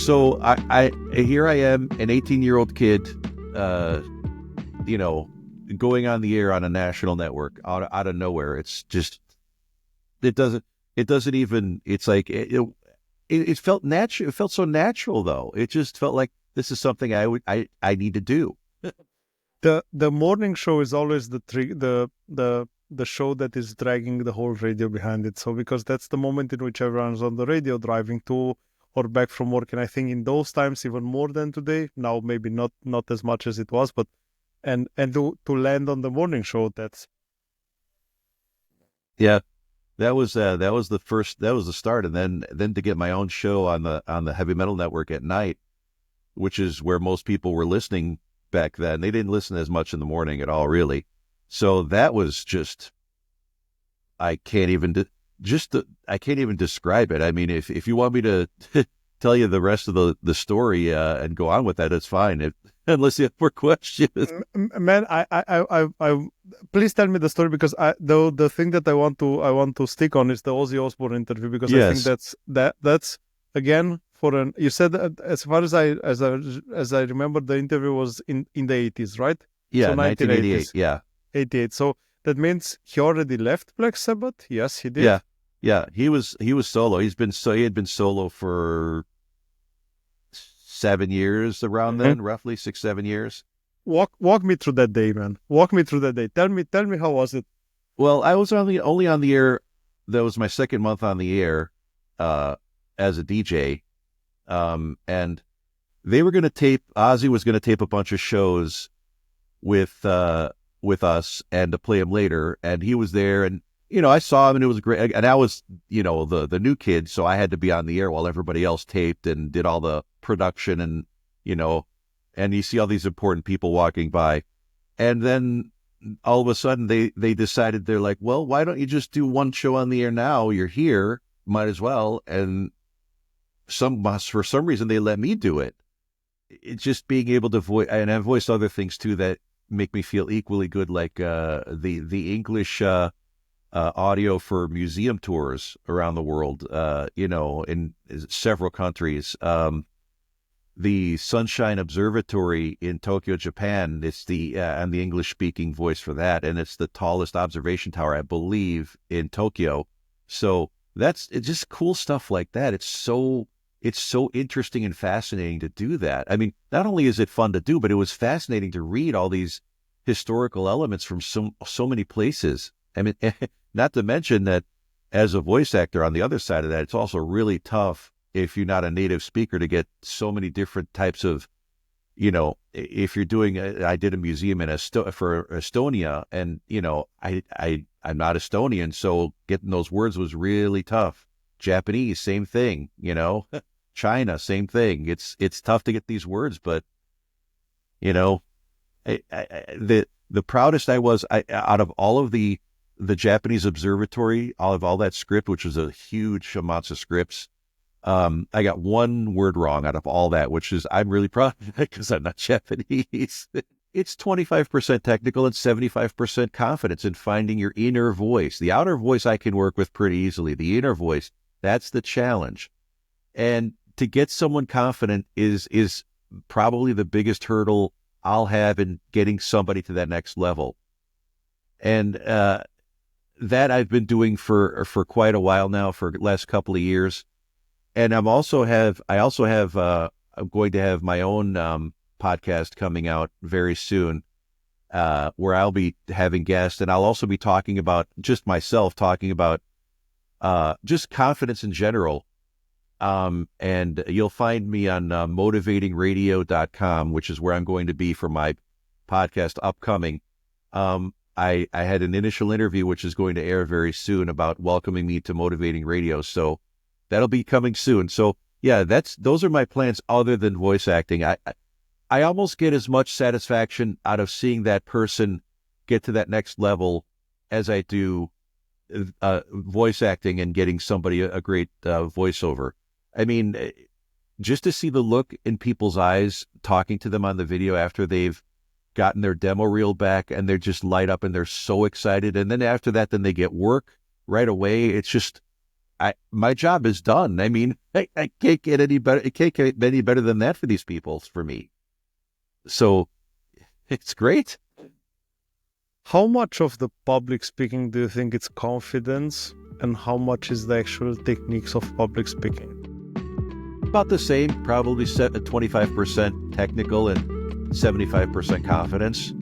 So here I am, an 18-year-old kid, you know, going on the air on a national network out of nowhere. It's just it doesn't even. It's like it felt natural. It felt so natural though. It just felt like this is something I need to do. The morning show is always the show that is dragging the whole radio behind it. So because that's the moment in which everyone's on the radio driving to or back from work, and I think in those times even more than today. Now maybe not as much as it was, but and to land on the morning show, that's Yeah, that was the start, and then to get my own show on the heavy metal network at night, which is where most people were listening back then. They didn't listen as much in the morning at all, really. So that was just, I can't even describe it. I mean, if you want me to tell you the rest of the story and go on with that, it's fine. Unless you have more questions. Man, I please tell me the story, because the thing that I want to stick on is the Ozzy Osbourne interview, because Yes. I think that's again you said that, as far as I remember, the interview was in the 80s, right? Yeah, So 1988. Yeah. 88. So that means he already left Black Sabbath. Yes, he did. Yeah. He was solo. He had been solo for 7 years around then, roughly 6-7 years. Walk me through that day, man. Walk me through that day. Tell me how was it? Well, I was only on the air. That was my second month on the air as a DJ. And they were going to Ozzy was going to tape a bunch of shows with us and to play him later. And he was there, and, I saw him, and it was great. And I was, the new kid. So I had to be on the air while everybody else taped and did all the production, and, and you see all these important people walking by. And then all of a sudden they decided, they're like, well, why don't you just do one show on the air now? You're here, might as well. And for some reason they let me do it. It's just being able to voice, and I've voiced other things too that make me feel equally good, like the English audio for museum tours around the world, in several countries. The Sunshine Observatory in Tokyo, Japan. It's I'm the English-speaking voice for that, and it's the tallest observation tower, I believe, in Tokyo. So it's just cool stuff like that. It's so interesting and fascinating to do that. I mean, not only is it fun to do, but it was fascinating to read all these historical elements from so many places. I mean, not to mention that as a voice actor on the other side of that, it's also really tough if you're not a native speaker to get so many different types of, if you're doing, I did a museum for Estonia, and, I'm not Estonian, so getting those words was really tough. Japanese, same thing, China, same thing. It's tough to get these words, but, the proudest I was, out of all of the Japanese observatory, all that script, which was a huge amounts of scripts, I got one word wrong out of all that, which is, I'm really proud of that because I'm not Japanese. It's 25% technical and 75% confidence in finding your inner voice. The outer voice I can work with pretty easily. The inner voice, that's the challenge. And to get someone confident is probably the biggest hurdle I'll have in getting somebody to that next level. And that I've been doing for quite a while now, for the last couple of years. And I'm going to have my own podcast coming out very soon, where I'll be having guests, and I'll also be talking about just confidence in general. And you'll find me on motivatingradio.com, which is where I'm going to be for my podcast upcoming. I had an initial interview, which is going to air very soon, about welcoming me to Motivating Radio. So that'll be coming soon. So yeah, those are my plans other than voice acting. I almost get as much satisfaction out of seeing that person get to that next level as I do voice acting and getting somebody a great voiceover. I mean, just to see the look in people's eyes talking to them on the video after they've gotten their demo reel back, and they're just light up and they're so excited. And then after that, then they get work right away. It's just, my job is done. I mean, I can't get any better. It can't get any better than that for these people, for me. So it's great. How much of the public speaking do you think it's confidence, and how much is the actual techniques of public speaking? About the same, probably set at 25% technical and 75% confidence.